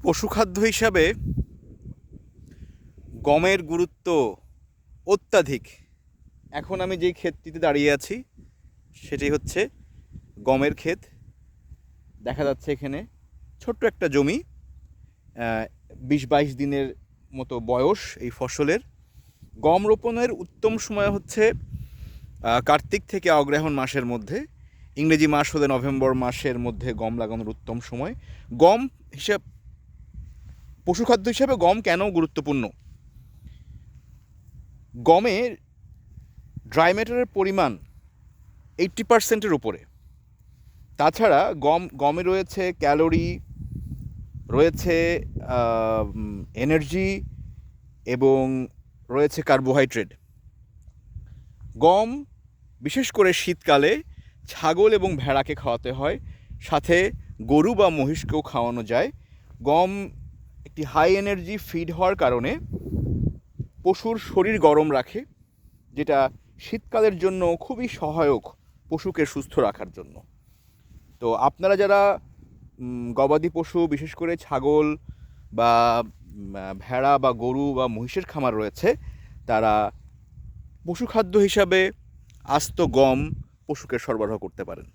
পশুখাদ্য হিসাবে গমের গুরুত্ব অত্যাধিক। এখন আমি যেই ক্ষেতটিতে দাঁড়িয়ে আছি সেটি হচ্ছে গমের ক্ষেত। দেখা যাচ্ছে এখানে ছোট্ট একটা জমি, 20-22 দিনের মতো বয়স এই ফসলের। গম রোপণের উত্তম সময় হচ্ছে কার্তিক থেকে অগ্রহায়ণ মাসের মধ্যে। ইংরেজি মাস হলে নভেম্বর মাসের মধ্যে গম লাগানোর উত্তম সময়। গম হিসাব পশুখাদ্য হিসাবে গম কেন গুরুত্বপূর্ণ? গমে ড্রাই ম্যাটারের পরিমাণ 80%-এর উপরে। তাছাড়া গমে রয়েছে ক্যালোরি, রয়েছে এনার্জি এবং রয়েছে কার্বোহাইড্রেট। গম বিশেষ করে শীতকালে ছাগল এবং ভেড়াকে খাওয়াতে হয়, সাথে গরু বা মহিষকেও খাওয়ানো যায়। গম একটি হাই এনার্জি ফিড হওয়ার কারণে পশুর শরীর গরম রাখে, যেটা শীতকালের জন্য খুবই সহায়ক পশুকে সুস্থ রাখার জন্য। তো আপনারা যারা গবাদি পশু, বিশেষ করে ছাগল বা ভেড়া বা গরু বা মহিষের খামার রয়েছে, তারা পশুখাদ্য হিসাবে আস্ত গম পশুকে সরবরাহ করতে পারেন।